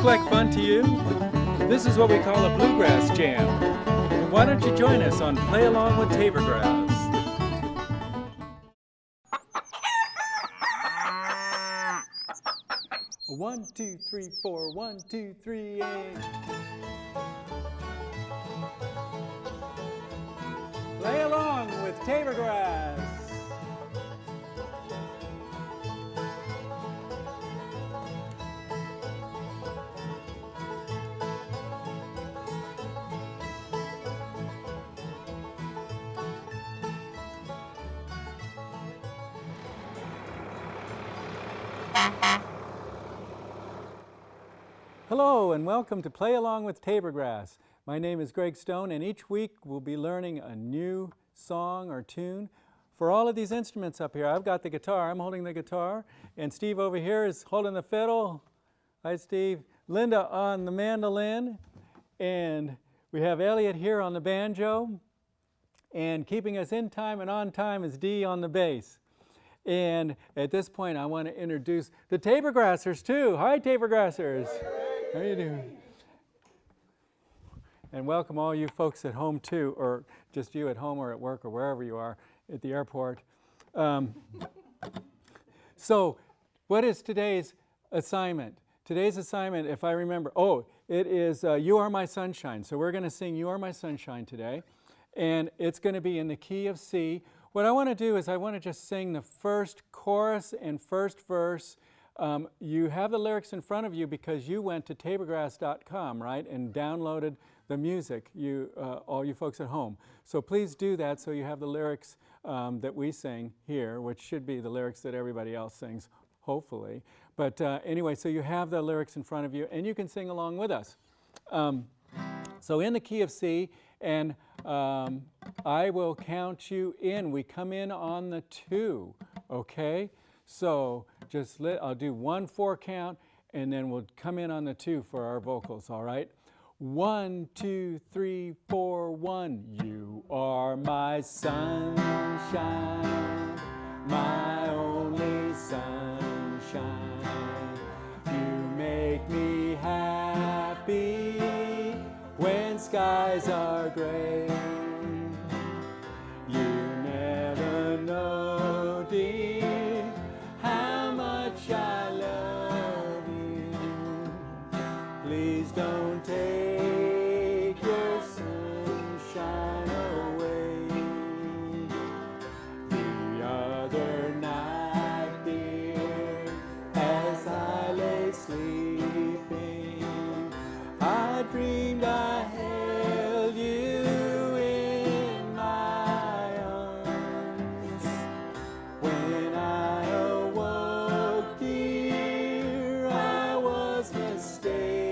look like fun to you? This is what we call a bluegrass jam. Why don't you join us on Play Along with Taborgrass? 1, 2, 3, 4, 1, 2, 3, 8. Play along with Taborgrass. Hello and welcome to Play Along with Taborgrass. My name is Greg Stone, and each week we'll be learning a new song or tune for all of these instruments up here. I've got the guitar, I'm holding the guitar, and Steve over here is holding the fiddle. Hi Steve. Linda on the mandolin, and we have Elliot here on the banjo, and keeping us in time and on time is Dee on the bass. And at this point I want to introduce the Taborgrassers too. Hi Taborgrassers. How are you doing? And welcome all you folks at home too, or just you at home or at work or wherever you are at the airport. So what is today's assignment? Today's assignment, if I remember, it is You Are My Sunshine. So we're going to sing You Are My Sunshine today, and it's going to be in the key of C. What I want to do is I want to just sing the first chorus and first verse. You have the lyrics in front of you because you went to taborgrass.com, right, and downloaded the music, all you folks at home. So please do that so you have the lyrics that we sing here, which should be the lyrics that everybody else sings, hopefully. But anyway, so you have the lyrics in front of you, and you can sing along with us. So in the key of C, and I will count you in. We come in on the 2, okay? So just I'll do 1, 4 count, and then we'll come in on the 2 for our vocals, all right? 1, 2, 3, 4, 1. You are my sunshine, my only sunshine. You make me happy when skies are gray. You never know, dear, how much I love you. Please don't take your sunshine away. The other night, dear, as I lay sleeping, I dreamed I held you in my arms. When I awoke, dear, I was mistaken.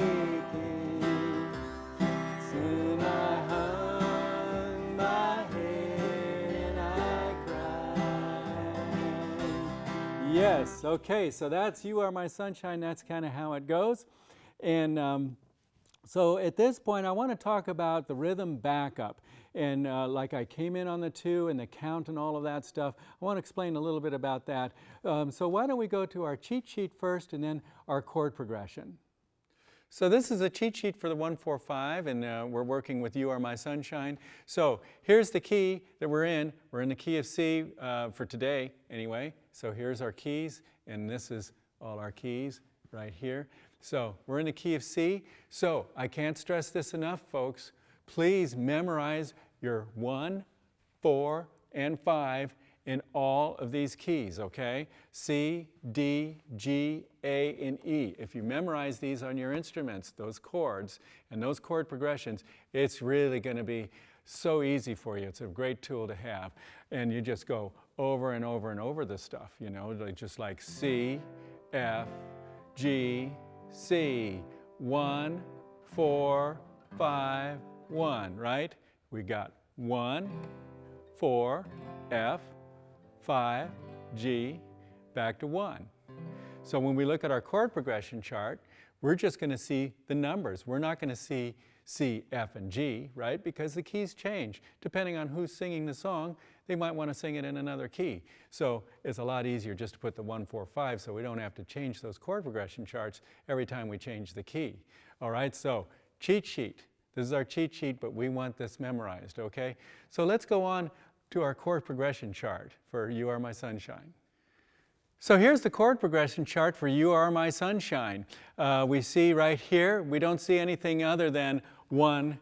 Soon I hung my head and I cried. Yes, okay, so that's You Are My Sunshine. That's kind of how it goes. And so at this point, I want to talk about the rhythm backup. And like I came in on the 2 and the count and all of that stuff, I want to explain a little bit about that. So why don't we go to our cheat sheet first and then our chord progression. So this is a cheat sheet for the 1-4-5, and we're working with You Are My Sunshine. So here's the key that we're in. We're in the key of C for today anyway. So here's our keys, and this is all our keys right here. So we're in the key of C. So I can't stress this enough, folks. Please memorize your 1, 4, and 5 in all of these keys, okay? C, D, G, A, and E. If you memorize these on your instruments, those chords and those chord progressions, it's really going to be so easy for you. It's a great tool to have. And you just go over and over and over this stuff, you know, just like C, F, G, C, 1, 4, 5, 1, right? We got 1, 4, F, 5, G, back to 1. So when we look at our chord progression chart, we're just going to see the numbers. We're not going to see C, F, and G, right? Because the keys change. Depending on who's singing the song, they might want to sing it in another key. So it's a lot easier just to put the 1, 4, 5 so we don't have to change those chord progression charts every time we change the key. All right, so cheat sheet. This is our cheat sheet, but we want this memorized, okay? So let's go on to our chord progression chart for You Are My Sunshine. So here's the chord progression chart for You Are My Sunshine. We see right here, we don't see anything other than 1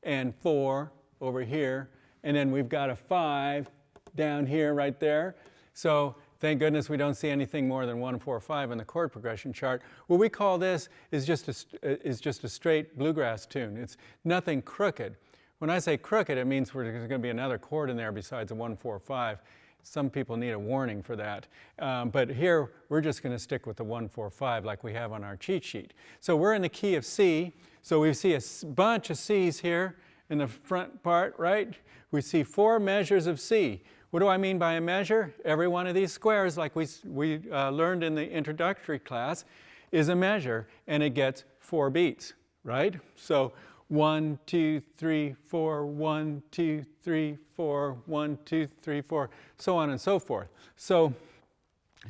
and 4 over here, and then we've got a 5 down here right there. So thank goodness we don't see anything more than 1, 4, 5 in the chord progression chart. What we call this is just a straight bluegrass tune. It's nothing crooked. When I say crooked, it means there's going to be another chord in there besides a 1, 4, 5. Some people need a warning for that. But here, we're just going to stick with the 1, 4, 5 like we have on our cheat sheet. So we're in the key of C. So we see a bunch of C's here in the front part, right? We see 4 measures of C. What do I mean by a measure? Every one of these squares, like we learned in the introductory class, is a measure, and it gets 4 beats, right? So 1, 2, 3, 4, 1, 2, 3, 4, 1, 2, 3, 4, so on and so forth. So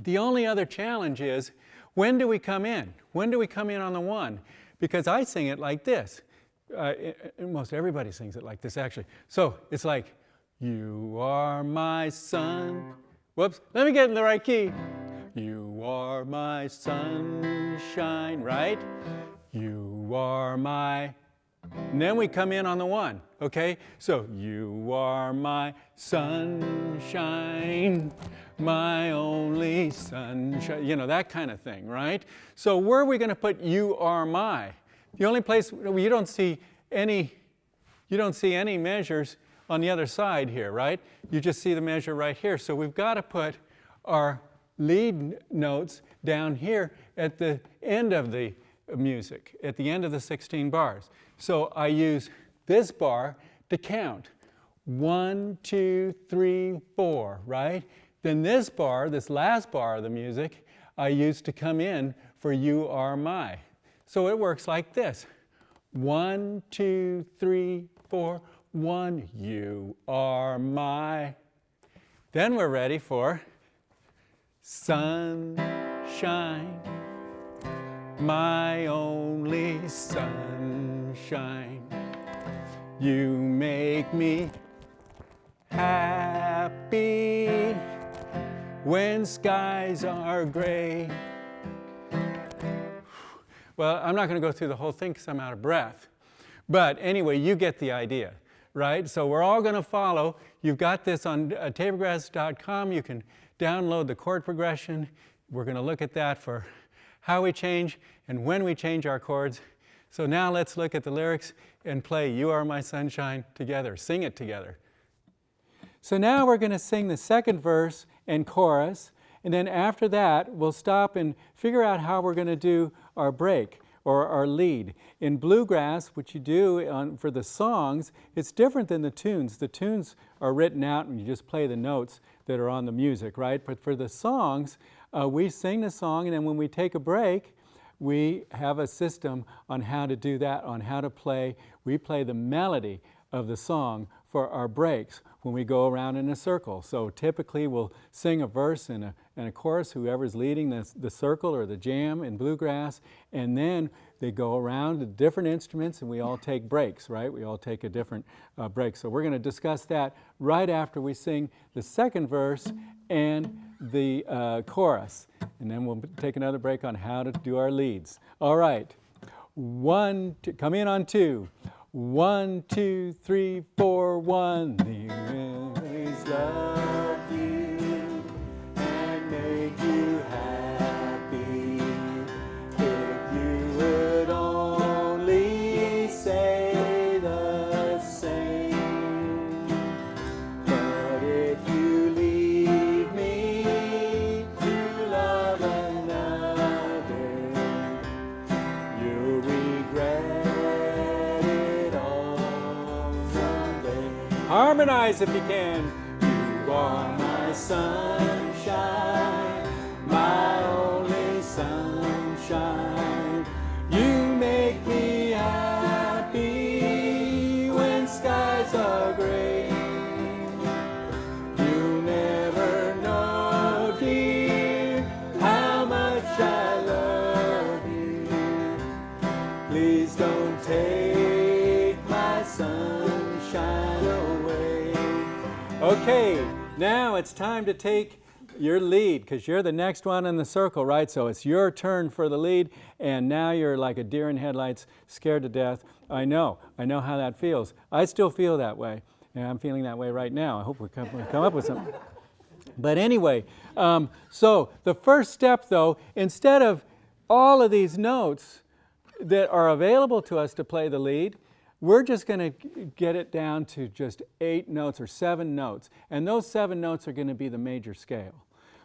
the only other challenge is, when do we come in? When do we come in on the 1? Because I sing it like this. Most everybody sings it like this, actually. So it's like, you are my sun. Whoops, let me get in the right key. You are my sunshine, right? You are my... And then we come in on the 1, okay? So, you are my sunshine, my only sunshine, you know, that kind of thing, right? So where are we going to put you are my? The only place you don't see any measures on the other side here, right? You just see the measure right here. So we've got to put our lead notes down here at the end of the music, at the end of the 16 bars. So I use this bar to count. 1, 2, 3, 4, right? Then this bar, this last bar of the music, I use to come in for You Are My. So it works like this. 1, 2, 3, 4, 1, You Are My. Then we're ready for sunshine, my only sunshine. You make me happy when skies are gray. Well, I'm not going to go through the whole thing because I'm out of breath. But anyway, you get the idea, right? So we're all going to follow. You've got this on taborgrass.com. You can download the chord progression. We're going to look at that for how we change and when we change our chords. So now let's look at the lyrics and play You Are My Sunshine together. Sing it together. So now we're going to sing the second verse and chorus, and then after that we'll stop and figure out how we're going to do our break or our lead. In bluegrass, what you do for the songs, it's different than the tunes. The tunes are written out and you just play the notes that are on the music, right? But for the songs, we sing the song, and then when we take a break, we have a system on how to do that, on how to play. We play the melody of the song for our breaks when we go around in a circle. So typically we'll sing a verse and a chorus, whoever's leading the circle or the jam in bluegrass, and then they go around to different instruments and we all take breaks, right? We all take a different break. So we're going to discuss that right after we sing the second verse and the chorus. And then we'll take another break on how to do our leads. All right. 1, 2, come in on 2. 1, 2, 3, 4, 1. The always love you and make you happy. If you would only say the same. But if you leave me to love another, you'll regret. Harmonize if you can. You are my sunshine, my only sunshine. You make me happy when skies are gray. Okay, now it's time to take your lead, because you're the next one in the circle, right? So it's your turn for the lead, and now you're like a deer in headlights, scared to death. I know how that feels. I still feel that way, and I'm feeling that way right now. I hope we come up with something. But anyway, so the first step, though, instead of all of these notes that are available to us to play the lead, we're just going to get it down to just 8 notes or 7 notes. And those 7 notes are going to be the major scale.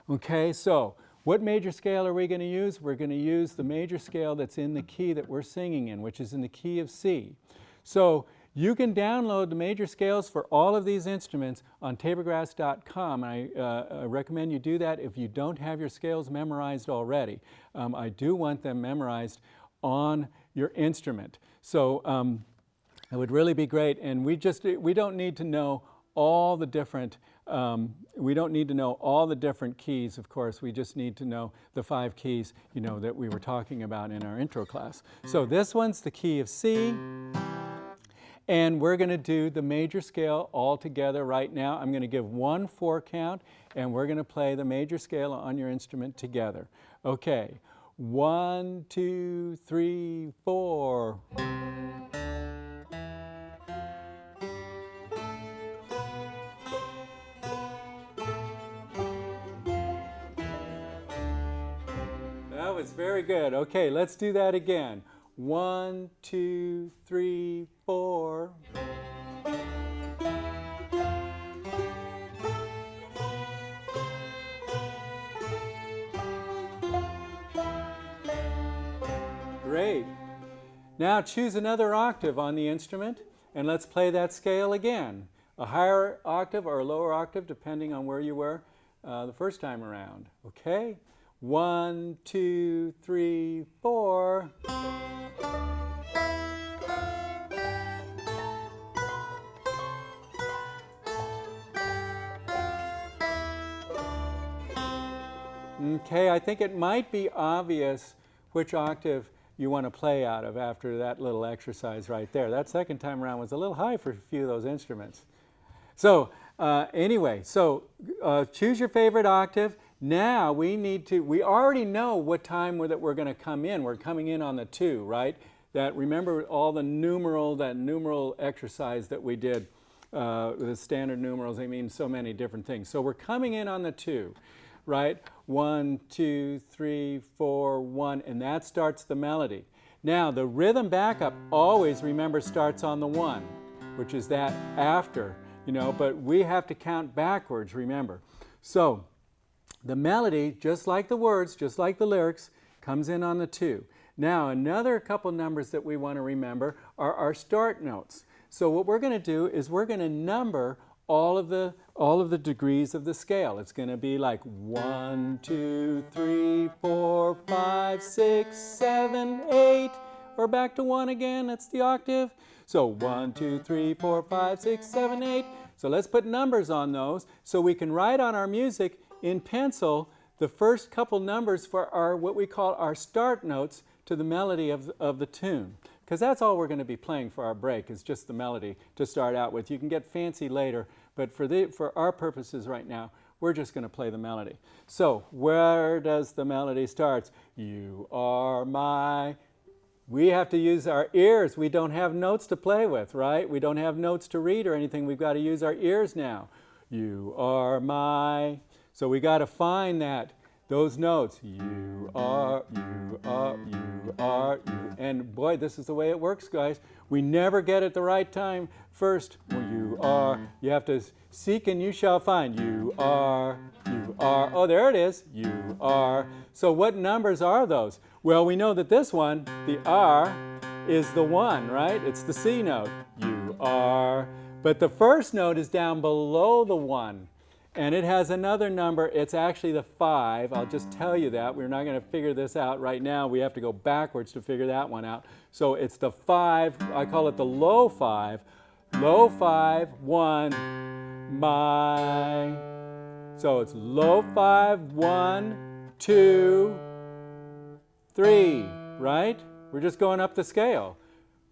Okay, so what major scale are we going to use? We're going to use the major scale that's in the key that we're singing in, which is in the key of C. So you can download the major scales for all of these instruments on taborgrass.com. I recommend you do that if you don't have your scales memorized already. I do want them memorized on your instrument. So it would really be great, and we don't need to know all the different keys, of course. We just need to know the 5 keys, that we were talking about in our intro class. So this one's the key of C, and we're going to do the major scale all together right now. I'm going to give 1 4 count, and we're going to play the major scale on your instrument together. Okay, 1 2 3 4. That was very good. Okay, let's do that again. 1 2 3 4. Great. Now choose another octave on the instrument, and let's play that scale again. A higher octave or a lower octave, depending on where you were the first time around. Okay? 1 2 3 4. Okay, I think it might be obvious which octave you want to play out of after that little exercise right there. That second time around was a little high for a few of those instruments. So anyway, choose your favorite octave. Now we already know what time that we're going to come in. We're coming in on the 2, right? Remember all that numeral exercise that we did, the standard numerals, they mean so many different things. So we're coming in on the 2, right? 1 2 3 4 1, and that starts the melody. Now the rhythm backup always, remember, starts on the 1, which is that after, but we have to count backwards, remember. So the melody, just like the words, just like the lyrics, comes in on the 2. Now, another couple numbers that we want to remember are our start notes. So what we're going to do is we're going to number all of the degrees of the scale. It's going to be like 1 2 3 4 5 6 7 8. Or back to 1 again, that's the octave. So 1 2 3 4 5 6 7 8. So let's put numbers on those so we can write on our music in pencil the first couple numbers for what we call our start notes to the melody of the tune. Because that's all we're going to be playing for our break, is just the melody to start out with. You can get fancy later, but for our purposes right now, we're just going to play the melody. So where does the melody start? You are my... We have to use our ears. We don't have notes to play with, right? We don't have notes to read or anything. We've got to use our ears now. You are my... So we got to find those notes. You are, you are, you are, you. And boy, this is the way it works, guys. We never get it the right time first. Well, you are. You have to seek and you shall find. You are, you are. Oh, there it is. You are. So what numbers are those? Well, we know that this one, the R, is the 1, right? It's the C note. You are. But the first note is down below the 1. And it has another number. It's actually the 5. I'll just tell you that. We're not going to figure this out right now. We have to go backwards to figure that one out. So it's the 5. I call it the low 5. Low 5, 1, my. So it's low 5, 1, 2, 3, right? We're just going up the scale.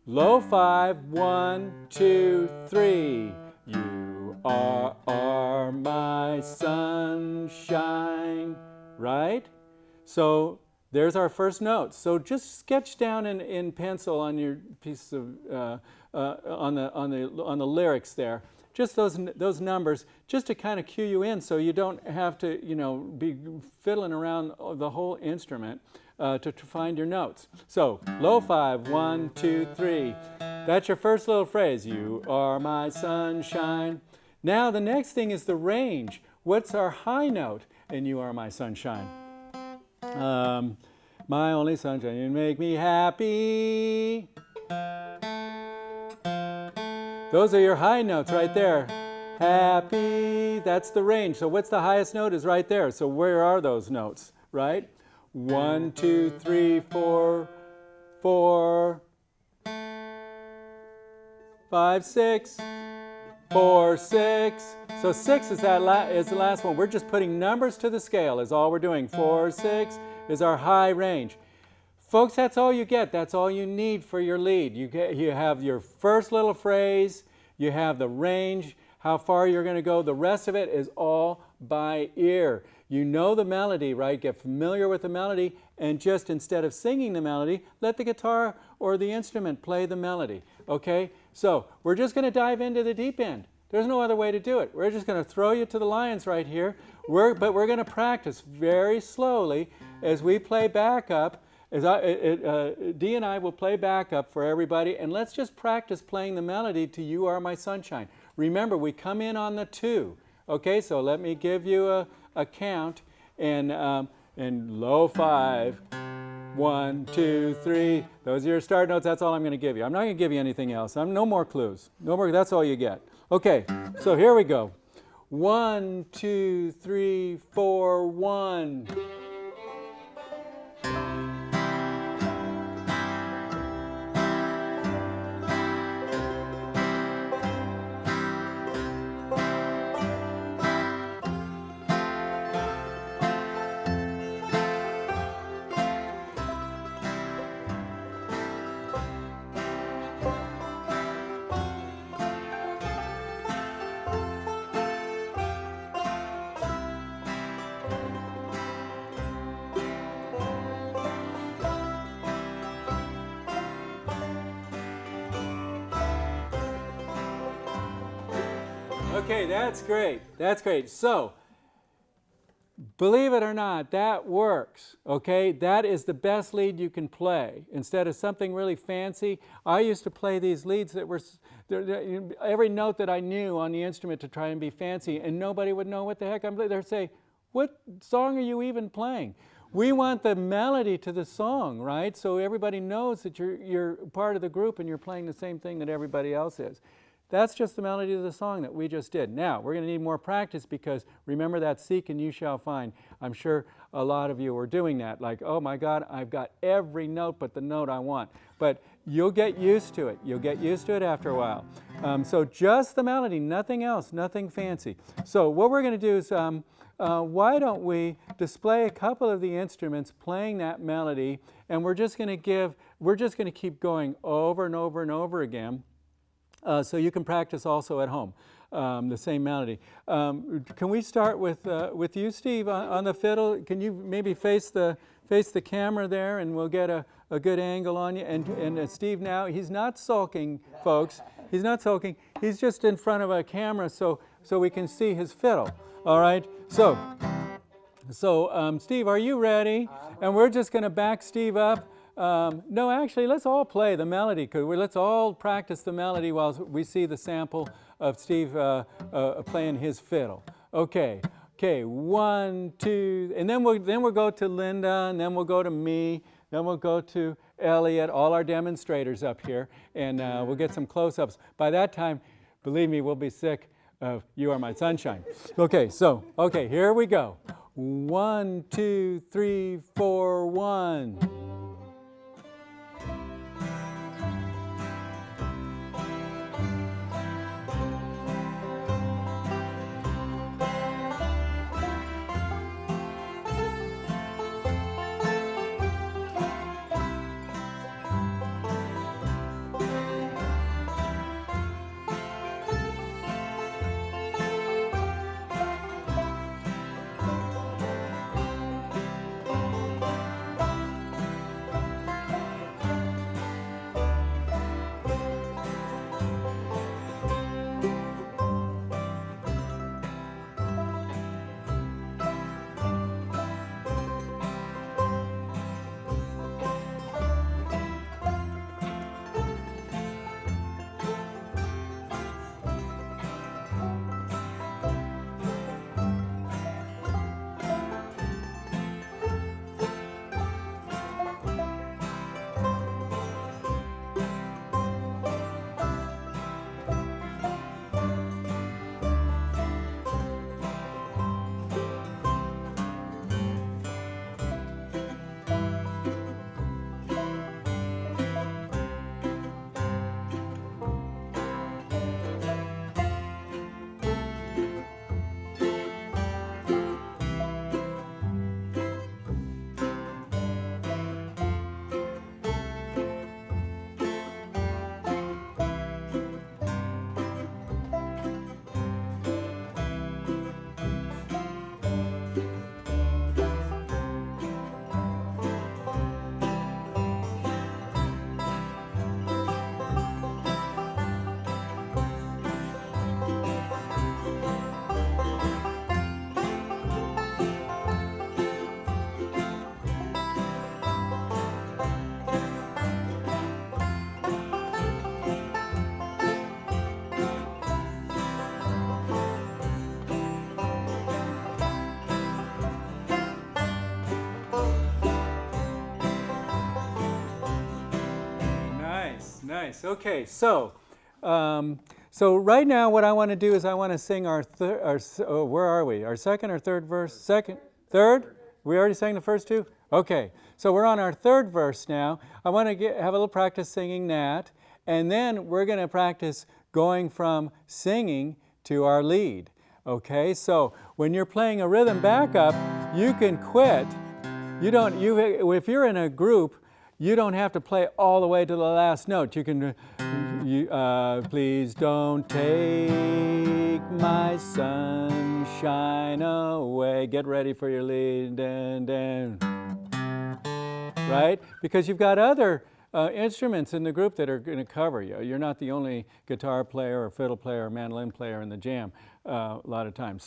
Low 5, 1, 2, 3. You are my sunshine, right? So there's our first note. So just sketch down in pencil on your piece of on the lyrics there, just those numbers, just to kind of cue you in, so you don't have to be fiddling around the whole instrument to find your notes. So low 5, 1, 2, 3. That's your first little phrase. You are my sunshine. Now the next thing is the range. What's our high note in You Are My Sunshine? My only sunshine, you make me happy. Those are your high notes right there. Happy, that's the range. So what's the highest note is right there. So where are those notes, right? 1, 2, 3, 4, 4, 5, 6, 4, 6. So 6 is the last one. We're just putting numbers to the scale is all we're doing. 4, 6 is our high range. Folks, that's all you get. That's all you need for your lead. You have your first little phrase, you have the range, how far you're going to go. The rest of it is all by ear. You know the melody, right? Get familiar with the melody, and just instead of singing the melody, let the guitar or the instrument play the melody, okay? So we're just going to dive into the deep end. There's no other way to do it. We're just going to throw you to the lions right here, but we're going to practice very slowly as we play backup. Dee and I will play backup for everybody, and let's just practice playing the melody to You Are My Sunshine. Remember, we come in on the 2. Okay, so let me give you a count, and low 5, 1, 2, 3. Those are your start notes. That's all I'm going to give you. I'm not going to give you anything else. No more clues. No more. That's all you get. Okay, so here we go. 1, 2, 3, 4, 1. Okay, that's great. That's great. So, believe it or not, that works. Okay, that is the best lead you can play. Instead of something really fancy, I used to play these leads that were every note that I knew on the instrument to try and be fancy, and nobody would know what the heck I'm playing. They'd say, "What song are you even playing?" We want the melody to the song, right? So everybody knows that you're part of the group and you're playing the same thing that everybody else is. That's just the melody of the song that we just did. Now, we're going to need more practice because remember that seek and you shall find. I'm sure a lot of you are doing that. Like, oh my God, I've got every note but the note I want. But you'll get used to it. You'll get used to it after a while. So just the melody, nothing else, nothing fancy. So what we're going to do is, why don't we display a couple of the instruments playing that melody, and we're just going to keep going over and over and over again. So you can practice also at home, the same melody. Can we start with you, Steve, on the fiddle? Can you maybe face the camera there, and we'll get a good angle on you? And Steve now, he's not sulking, folks. He's not sulking. He's just in front of a camera so we can see his fiddle. All right. So Steve, are you ready? And we're just going to back Steve up. No, actually, let's all play the melody. Let's all practice the melody while we see the sample of Steve playing his fiddle. Okay, 1, 2, and then we'll go to Linda, and then we'll go to me, then we'll go to Elliot, all our demonstrators up here, and we'll get some close-ups. By that time, believe me, we'll be sick of You Are My Sunshine. Okay, here we go. 1, 2, 3, 4, 1. Nice. Okay, so so right now what I want to do is I want to sing our where are we? Our second or third verse? Second? Third? We already sang the first two? Okay, so we're on our third verse now. I want to have a little practice singing that, and then we're going to practice going from singing to our lead. Okay, so when you're playing a rhythm backup, you can quit. If you're in a group, you don't have to play all the way to the last note. You can, please don't take my sunshine away. Get ready for your lead, right? Because you've got other instruments in the group that are going to cover you. You're not the only guitar player or fiddle player or mandolin player in the jam a lot of times.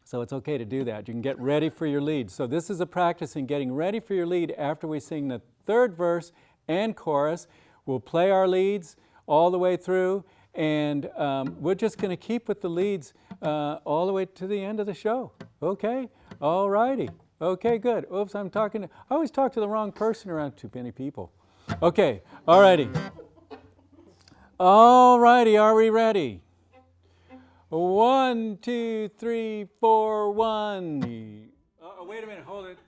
So it's okay to do that. You can get ready for your lead. So this is a practice in getting ready for your lead after we sing the third verse and chorus. We'll play our leads all the way through, and we're just going to keep with the leads all the way to the end of the show. Okay? All righty. Okay, good. Oops, I always talk to the wrong person around too many people. Okay, all righty. All righty, are we ready? 1, 2, 3, 4, 1. Wait a minute, hold it.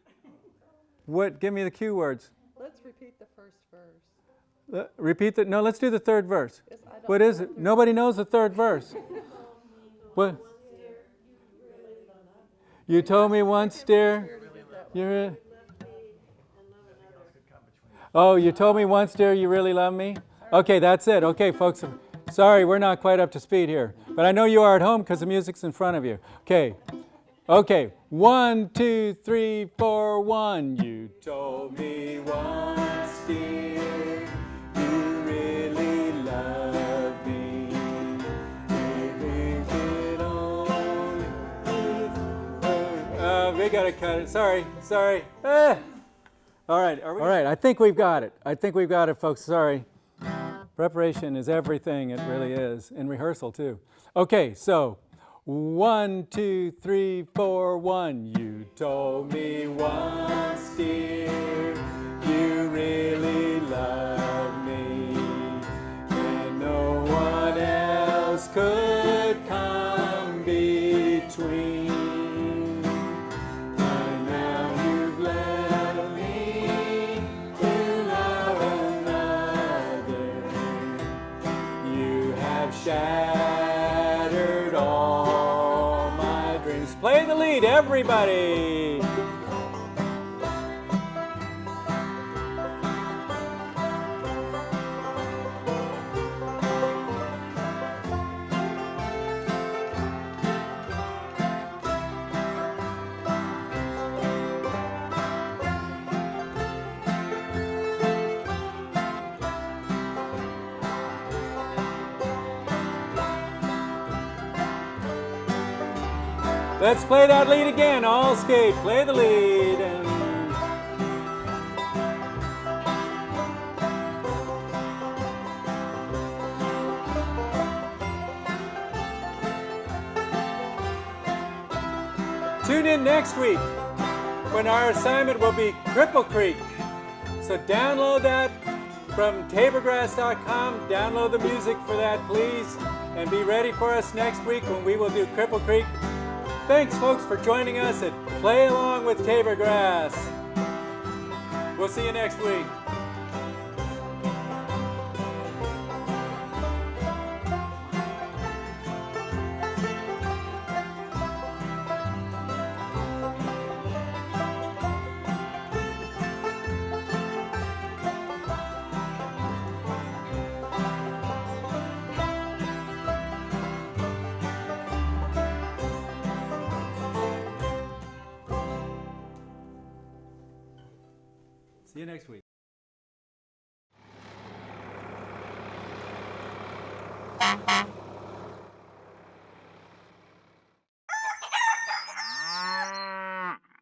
What? Give me the cue words. Let's repeat the first verse. No, let's do the third verse. Yes, what is it? Nobody knows the third verse. What? You told me once, dear. Oh, you told me once, dear, you really love me? Okay, that's it. Okay, folks. Sorry, we're not quite up to speed here. But I know you are at home because the music's in front of you. Okay. Okay. 1, 2, 3, 4, 1. You told me once, dear, you really love me. We gotta cut it. Sorry. All right. All right. I think we've got it. Folks. Sorry. Preparation is everything, it really is, in rehearsal too. Okay, so 1, 2, 3, 4, 1. You told me once, dear, you really love me, and no one else could come between. And now you've left me to love another. You have shattered all my dreams. Play the lead, everybody. Let's play that lead again. All skate. Play the lead. Tune in next week when our assignment will be Cripple Creek. So download that from Taborgrass.com. Download the music for that, please. And be ready for us next week when we will do Cripple Creek. Thanks, folks, for joining us at Play Along with Taborgrass. We'll see you next week. See you next week.